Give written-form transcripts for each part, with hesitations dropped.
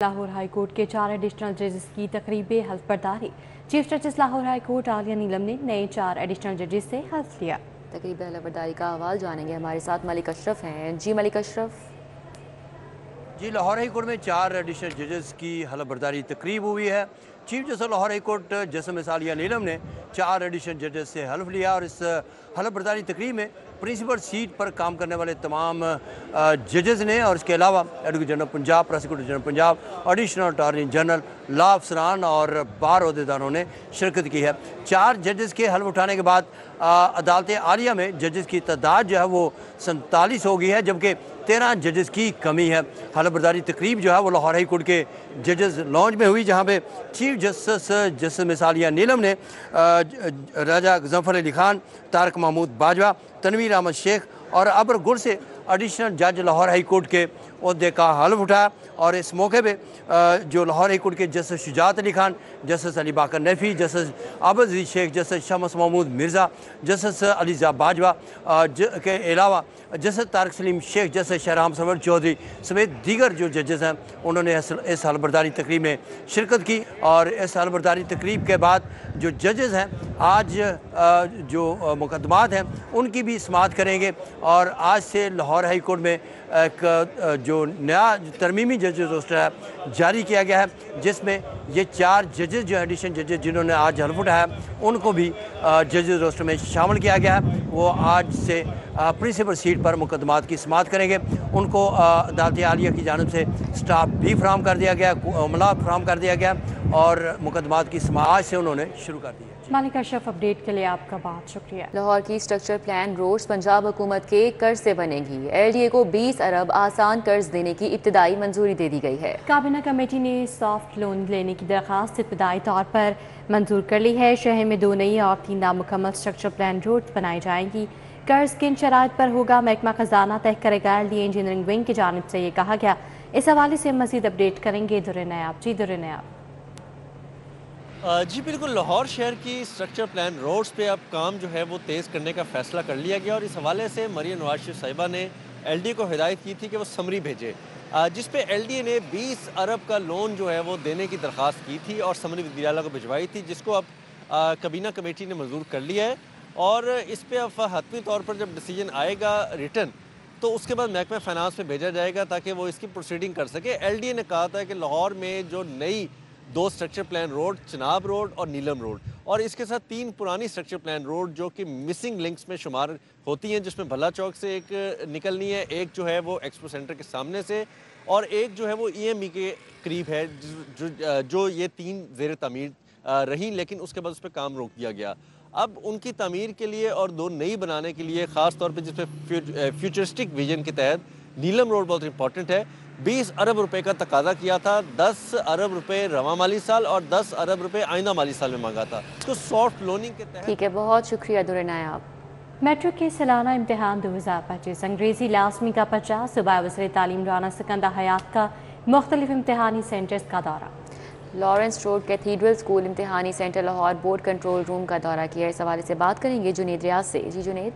Lahore high court के 4 additional जजेस की तकरीब हल्फ बर्दारी। Chief justice Lahore high court Aalia Neelam ने नए 4 एडिशनल जजेस से हल्फ लिया। तकरीब हल्फ बर्दारी का अहवाल जानेंगे, हमारे साथ मलिक अशरफ हैं। जी मलिक अशरफ। जी, लाहौर हाई कोर्ट में 4 एडिशनल जजेस की हल्फ बर्दारी तकरीब हुई है। Chief justice Lahore high court justice Aalia Neelam ने 4 एडिशनल जजेस से हल्फ लिया और इस हल्फ बर्दारी तकरीब में प्रिंसिपल सीट पर काम करने वाले तमाम जजेस ने और इसके अलावा advocate general Punjab, prosecutor general Punjab, additional attorney general, law अफसरान और बार अहदेदारों ने शिरकत की है। 4 जजेस के हल्फ उठाने के बाद अदालत आलिया में जजेस की तादाद जो है वो 47 हो गई है, जबकि 13 जजेस की कमी है। हल्फ बर्दारी तकरीब जो है वो लाहौर हाई कोर्ट के जजेस लॉन्ज में हुई, जहाँ पे चीफ जस्टिस आलिया नीलम ने राजा गजनफर अली खान, तारक महमूद बाजवा, तनवीर अहमद शेख और अबर गुल से एडिशनल जज लाहौर हाई कोर्ट के ओहदे का हल्फ उठाया। और इस मौके पे जो लाहौर हाई कोर्ट के justice Shujaat Ali Khan, justice Ali Baqar Najafi, justice Abid Ali Sheikh, justice Shams Mahmood Mirza, justice Ali Zia Bajwa के अलावा जस्टिस तारक सलीम शेख, जस्टिस शहराम सरवर चौधरी समेत दीगर जो जजेस हैं उन्होंने इस हल्फ बर्दारी तकरीब में शिरकत की। और इस हल्फ बर्दारी तकरीब के बाद जो जजेस हैं आज जो मुकदमात हैं उनकी भी समाअत करेंगे। और आज से लाहौर हाई कोर्ट में एक जो नया तरमीमी जजेस रोस्टर है जारी किया गया है, जिसमें ये 4 जजेस जो एडिशनल जजेस जिन्होंने आज हल्फ उठाया उनको भी जजेस रोस्टर में शामिल किया गया है। वो आज से प्रिंसिपल सीट पर मुकदमात की समाअत करेंगे। उनको अदालत आलिया की जानिब से स्टाफ भी फराहम कर दिया गया, अमला फराहम कर दिया गया और मुकदमात की समाअत से उन्होंने शुरू कर दी है। मलिक अशरफ, अपडेट के लिए आपका बहुत शुक्रिया। लाहौर की स्ट्रक्चर प्लान रोड्स पंजाब हुकूमत के कर्ज से बनेगी। LDA को 20 अरब आसान कर्ज देने की इब्तिदाई मंजूरी दे दी गई है। काबीना कमेटी ने सॉफ्ट लोन लेने की दरख्वास्त इब्तिदाई तौर पर मंजूर कर ली है। शहर में 2 नई और 3 नामुकम्मल स्ट्रक्चर प्लान रोड्स बनाई जाएंगी। कर्ज किन शराइत पर होगा, महकमा खजाना तय करेगा। LDA इंजीनियरिंग विंग की जानिब से ये कहा गया। इस हवाले से मजीद अपडेट करेंगे दुर्रे नयाब। जी दुर्रे नयाब। जी बिल्कुल, लाहौर शहर की स्ट्रक्चर प्लान रोड्स पे अब काम जो है वो तेज़ करने का फ़ैसला कर लिया गया और इस हवाले से मरियम नवाज शरीफ साहिबा ने LDA को हिदायत की थी कि वो समरी भेजे, जिस पे LDA ने 20 अरब का लोन जो है वो देने की दरख्वास्त की थी और समरी वज़ीर-ए-आला को भिजवाई थी, जिसको अब काबीना कमेटी ने मंजूर कर लिया है। और इस पर अब हतमी तौर पर जब डिसीजन आएगा रिटर्न तो उसके बाद महकमा फाइनेंस में भेजा जाएगा ताकि वो इसकी प्रोसीडिंग कर सके। LDA ने कहा था कि लाहौर में जो नई 2 structure plan road, Chenab road और नीलम रोड, और इसके साथ 3 पुरानी स्ट्रक्चर प्लान रोड जो कि मिसिंग लिंक्स में शुमार होती हैं, जिसमें भला चौक से एक निकलनी है, एक जो है वो एक्सपो सेंटर के सामने से, और एक जो है वो EME के करीब है, जो ये 3 ज़ेर तामीर रही, लेकिन उसके बाद उस पर काम रोक दिया गया। अब उनकी तामीर के लिए और 2 नई बनाने के लिए ख़ास तौर पे जिस पे फ्यूचरिस्टिक विजन के तहत नीलम रोड बहुत इंपॉर्टेंट है, 20 अरब रुपए का तकाजा किया था। 10 अरब रुपए रवा माली साल और 10 अरब रुपए आइंदा माली साल में मांगा था। इसको सॉफ्ट लोनिंग के तहत। ठीक है, बहुत शुक्रिया दुर्रे नायाब। मेट्रिक के सालाना इम्तिहान 2025 अंग्रेजी लाजमी का 50। सूबाई वज़ीर तालीम राना सिकंदर हयात का मुख्तलिफ इम्तिहानी सेंटर्स का दौरा। लॉरेंस रोड कैथीड्रल स्कूल इम्तिहानी centre Lahore board control room का दौरा किया। इस हवाले से बात करेंगे जुनेद रियाज से। जी जुनेद।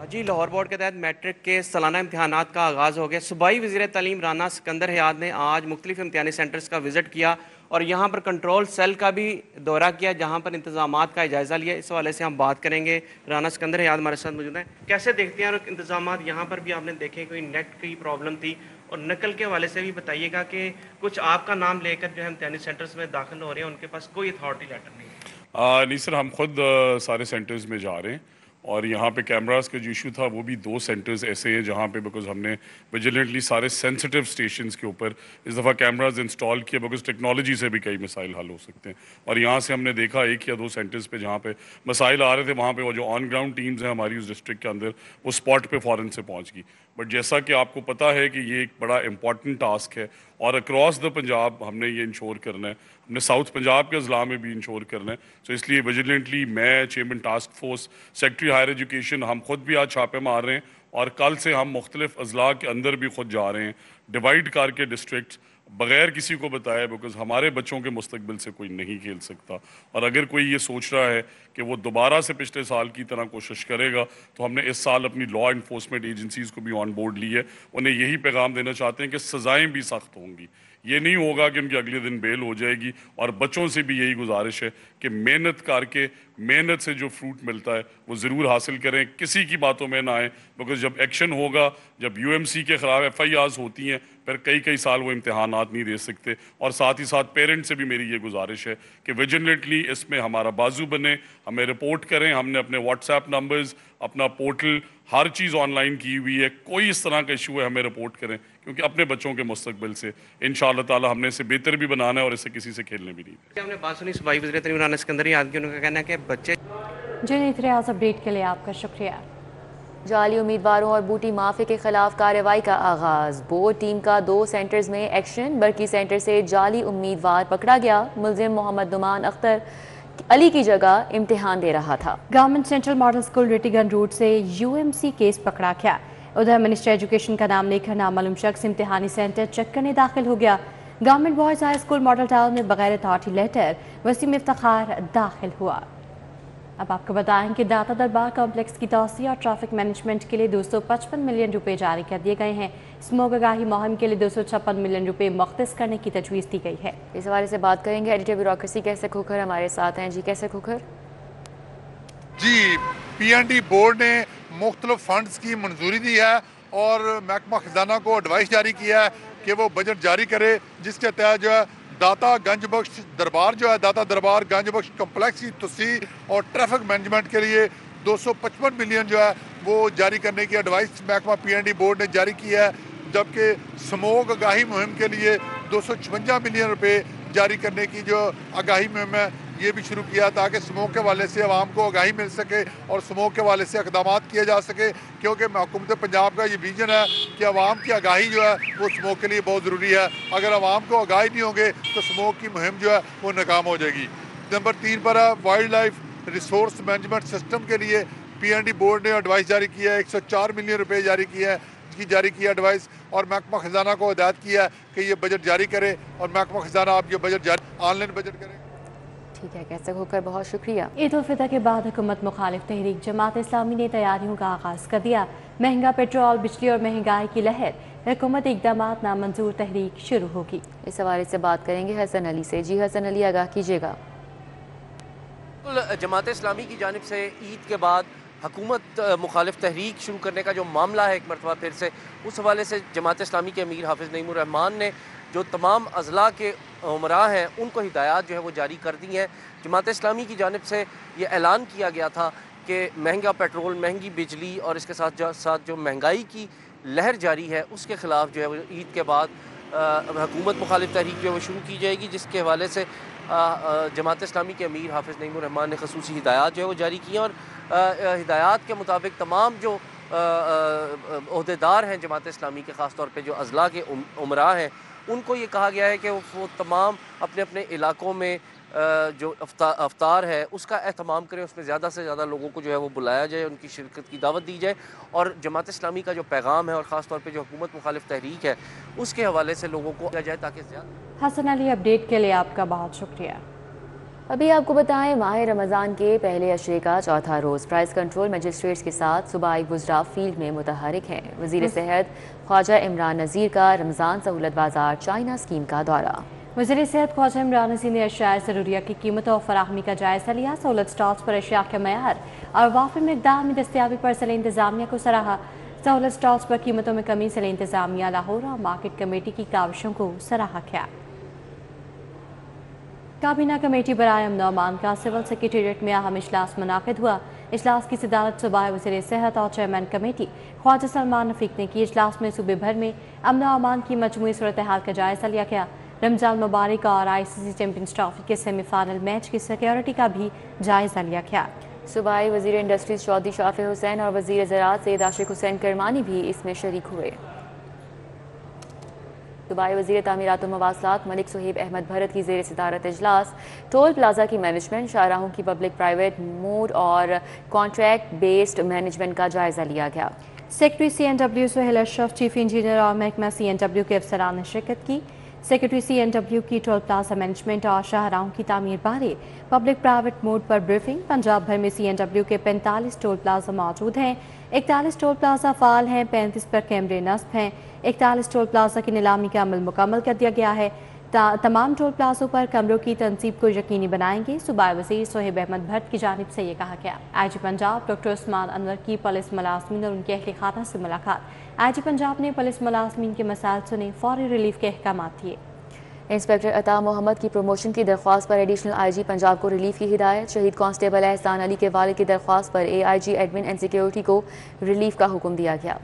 जी, लाहौर बोर्ड के तहत मैट्रिक के सालाना इम्तिहानात का आगाज़ हो गया। सूबाई वज़ीर तालीम राना सिकंदर हयात ने आज मुख्तलिफ इम्तिहानी सेंटर्स का विज़िट किया और यहाँ पर कंट्रोल सेल का भी दौरा किया, जहाँ पर इंतज़ामात का जायज़ा लिया। इस हवाले से हम बात करेंगे। राना सिकंदर हयात हमारे साथ मौजूद हैं। कैसे देखते हैं और इंतज़ामात यहाँ पर भी आपने देखे, कोई नेट की प्रॉब्लम थी, और नकल के हवाले से भी बताइएगा कि कुछ आपका नाम लेकर जो है इम्तिहानी सेंटर्स में दाखिल हो रहे हैं, उनके पास कोई अथॉरिटी लेटर नहीं है। नहीं सर, हम खुद सारे सेंटर्स में जा रहे हैं और यहाँ पे कैमरास का जो इशू था वो भी 2 सेंटर्स ऐसे हैं जहाँ पे बिकॉज हमने विजिलेंटली सारे सेंसिटिव स्टेशंस के ऊपर इस दफ़ा कैमरास इंस्टॉल किए, बिकॉज टेक्नोलॉजी से भी कई मसाइल हल हो सकते हैं। और यहाँ से हमने देखा 1 या 2 सेंटर्स पे जहाँ पे मसाइल आ रहे थे, वहाँ पे वो जो ऑन ग्राउंड टीम्स हैं हमारी उस डिस्ट्रिक्ट के अंदर, वो स्पॉट पे फ़ौरन से पहुँच गई। बट जैसा कि आपको पता है कि ये एक बड़ा इंपॉर्टेंट टास्क है और अक्रॉस द पंजाब हमने ये इंश्योर करना है, हमने साउथ पंजाब के अजला में भी इंश्योर करना है। तो इसलिए विजिलेंटली मैं, chairman task force, secretary higher education, हम खुद भी आज छापे मार रहे हैं और कल से हम मुख्तलिफ अजला के अंदर भी खुद जा रहे हैं, डिवाइड करके डिस्ट्रिक्ट बगैर किसी को बताए, बिकॉज हमारे बच्चों के मुस्तकबिल से कोई नहीं खेल सकता। और अगर कोई ये सोच रहा है कि वो दोबारा से पिछले साल की तरह कोशिश करेगा, तो हमने इस साल अपनी लॉ इन्फोर्समेंट एजेंसीज़ को भी ऑन बोर्ड ली है। उन्हें यही पैगाम देना चाहते हैं कि सज़ाएँ भी सख्त होंगी। ये नहीं होगा कि उनकी अगले दिन बेल हो जाएगी। और बच्चों से भी यही गुजारिश है कि मेहनत करके, मेहनत से जो फ्रूट मिलता है वो ज़रूर हासिल करें, किसी की बातों में ना आए। बिकॉज जब एक्शन होगा, जब UMC के ख़िलाफ़ FIRs होती हैं, फिर कई साल वो इम्तहानात नहीं दे सकते। और साथ ही साथ पेरेंट्स से भी मेरी ये गुजारिश है कि विजिलेंटली इसमें हमारा बाजू बने, हमें रिपोर्ट करें। हमने अपने WhatsApp नंबर्स, अपना पोर्टल, हर चीज़ ऑनलाइन की हुई है। कोई इस तरह का इशू है हमें रिपोर्ट करें, क्योंकि अपने बच्चों के मुस्तकबिल से इंशाअल्लाह ताला हमने इसे बेहतर भी बनाना है और इसे किसी से खेलने भी नहीं। हमने बात सुनी सूबाई वज़ीर तरीम राना सिकंदर याद की, उनका कहना है कि बच्चे जुनैद रियाज अपडेट के लिए आपका शुक्रिया। जाली उम्मीदवारों और बूटी माफी के खिलाफ कार्रवाई का आगाज। बोर्ड टीम का 2 सेंटर्स में एक्शन। बरकी सेंटर से जाली उम्मीदवार पकड़ा गया। मुलजिम मोहम्मद नुमान अख्तर अली की जगह इम्तिहान दे रहा था। Government central model school Rattigan route से UMC केस पकड़ा गया। उधर मिनिस्टर एजुकेशन का नाम लेकर नामालूम शख्स इम्तिहानी सेंटर चेक करने दाखिल हो गया। Government boys high school model town में बगैर अथॉरिटी लेटर वसीम इफ्तिखार दाखिल हुआ। अब आपको बताएं कि दाता दरबार कॉम्प्लेक्स की तौसीह और ट्रैफिक मैनेजमेंट के लिए 255 मिलियन रुपए जारी कर दिए गए हैं। स्मोक आगाही मुहिम के लिए 256 मिलियन रुपए मुख्तस करने की तजवीज़ दी गई है। इस हवाले से बात करेंगे एडिटर ब्यूरोक्रेसी कैसे खोखर हमारे साथ हैं। जी कैसे खोखर? जी, PND बोर्ड ने मुख्तलिफ फंड्स की मंजूरी दी है और महकमा खजाना को एडवाइस जारी किया है कि वो बजट जारी करे, जिसके तहत जो है दाता गंज बख्श दरबार जो है, दाता दरबार गंज बख्श कम्प्लेक्स की तोसी और ट्रैफिक मैनेजमेंट के लिए 255 मिलियन जो है वो जारी करने की एडवाइस महकमा PND बोर्ड ने जारी की है। जबकि स्मोक आगाही मुहिम के लिए 256 मिलियन रुपए जारी करने की जो आगाही मुहिम है ये भी शुरू किया, ताकि स्मोक के वाले से आवाम को आगाही मिल सके और स्मोक के वाले से इक़दाम किए जा सके। क्योंकि हुकूमत पंजाब का ये विजन है कि आवाम की आगाही जो है वो स्मोक के लिए बहुत ज़रूरी है। अगर आवाम को आगाही नहीं होंगे तो स्मोक की मुहिम जो है वो नाकाम हो जाएगी। नंबर 3 पर है wild life resource management system के लिए PND बोर्ड ने एडवाइस जारी किया है। 104 मिलियन रुपए जारी किया है एडवाइस, और महकमा खजाना को हिदायत किया है कि ये बजट जारी करे और महकमा खजाना आप ये बजट जारी ऑनलाइन बजट करें। ठीक है, कैसे होकर बहुत शुक्रिया। ईद उल फितर के बाद हुकूमत मुखालिफ तहरीक जमात इस्लामी ने तैयारियों का आगाज़ कर दिया। महंगा पेट्रोल, बिजली और महंगाई की लहर, हुकूमत इक़दामात नामंजूर तहरीक शुरू होगी। इस हवाले से बात करेंगे हसन अली से। जी हसन अली, आगाह कीजिएगा। जमात इस्लामी की जानिब से ईद के बाद हुकूमत मुखालिफ तहरीक शुरू करने का जो मामला है एक मरतबा फिर से, उस हवाले से जमात इस्लामी के अमीर हाफिज़ नईमुर रहमान ने जो तमाम अज़ला के उमरा हैं उनको हिदायत जो है वो जारी कर दी हैं। जमात इस्लामी की जानिब से ये ऐलान किया गया था कि महंगा पेट्रोल, महंगी बिजली और इसके साथ जो महंगाई की लहर जारी है उसके ख़िलाफ़ जो है वो ईद के बाद हुकूमत मुखालिफ तहरीक जो है वो शुरू की जाएगी, जिसके हवाले से जमात इस्लामी के अमीर हाफिज़ नईमुर रहमान ने खसूसी हिदायत जो है वो जारी की हैं। और हिदायत के मुताबिक तमाम जो ओहदेदार हैं जमात इस्लामी के, ख़ास तौर पे जो अज़ला के उमरा हैं, उनको ये कहा गया है कि वो तमाम अपने अपने इलाकों में जो अफ्तार है उसका एहतमाम करें, उसमें ज़्यादा से ज़्यादा लोगों को जो है वो बुलाया जाए, उनकी शिरकत की दावत दी जाए और जमात इस्लामी का जो पैगाम है और ख़ास तौर पे जो हुकूमत मुखालिफ तहरीक है उसके हवाले से लोगों को दिया जाए ताकि ज़्यादा। हसन अली, अपडेट के लिए आपका बहुत शुक्रिया। अभी आपको बताएं, माह रमज़ान के पहले अशरे का चौथा रोज़ प्राइस कंट्रोल मजिस्ट्रेट्स के साथ सूबाई गुजरा फील्ड में मुतहरिक हैं। वज़ीर सेहत ख्वाजा इमरान नज़ीर का रमज़ान सहूलत बाजार चाइना स्कीम का दौरा। वज़ीर सेहत ख्वाजा इमरान नज़ीर ने अशिया ज़रूरिया की कीमतों और फराहमी का जायज़ा लिया। सहूलत स्टॉल्स पर अशिया के मयार और वाफ़ी मकदार में दस्तियाबी पर ज़िला इंतज़ामिया को सराहा। सहूलत स्टॉल्स पर कीमतों में कमी ज़िला इंतज़ामिया लाहौर और मार्केट कमेटी की काविशों को सराहा गया। काबीना कमेटी बराए अमन अमान का सिविल सेक्रेटेरिएट में अहम इजलास मुनाकिद हुआ। इजलास की सदारत सूबाई वज़ीर सेहत और चेयरमैन कमेटी ख्वाजा सलमान रफीक ने की। इजलास में सूबे भर में अमन अमान की मजमूई सूरत हाल का जायज़ा लिया गया। रमजान मुबारक और ICC चैंपियंस ट्रॉफी के सेमीफाइनल मैच की सिक्योरिटी का भी जायज़ा लिया गया। सूबाई वज़ीर इंडस्ट्रीज चौधरी शाफी हुसैन और वज़ीर ज़राअत सैयद आशिक हुसैन करमानी भी इसमें शरीक हुए। सूबाई वज़ीर तामीरात और मवासलात मलिक सुहेब अहमद भरत की ज़ेर सदारत इजलास टोल प्लाजा की मैनेजमेंट, शाहराहों की पब्लिक प्राइवेट मोड और कॉन्ट्रैक्ट बेस्ड मैनेजमेंट का जायज़ा लिया गया। Secretary CNW Suhail Ashraf, chief engineer और महकमा CNW के अफसरान ने शिरकत की। सेक्रेटरी CNW की टोल प्लाजा मैनेजमेंट और शाहराहों की तामीर बारे पब्लिक प्राइवेट मोड पर ब्रीफिंग। पंजाब भर में CNW के 45 टोल प्लाजा मौजूद हैं, 41 टोल प्लाजा फाल हैं, 35 पर कैमरे नस्ब हैं, 41 टोल प्लाजा की नीलामी का अमल मुकम्मल कर दिया गया है। तमाम टोल प्लाजों पर कमरों की तनसीब को यकीनी बनाएंगे। सूबाई वज़ीर सोहेब अहमद भट्ट की जानिब से ये कहा गया। IG पंजाब डॉक्टर उस्मान अनवर की पुलिस मुलाजमीन और उनके अहल खाना से मुलाकात। IG पंजाब ने पुलिस मुलाजमीन के मसाइल सुने, फौरी रिलीफ के अहकाम दिए। इंस्पेक्टर अता मोहम्मद की प्रमोशन की दरख्वास्त पर एडिशनल IG पंजाब को रिलीफ की हिदायत। शहीद कांस्टेबल एहसान अली के वालिद की दरख्वास्त पर AIG एडमिन एंड सिक्योरिटी को रिलीफ का हुक्म दिया गया।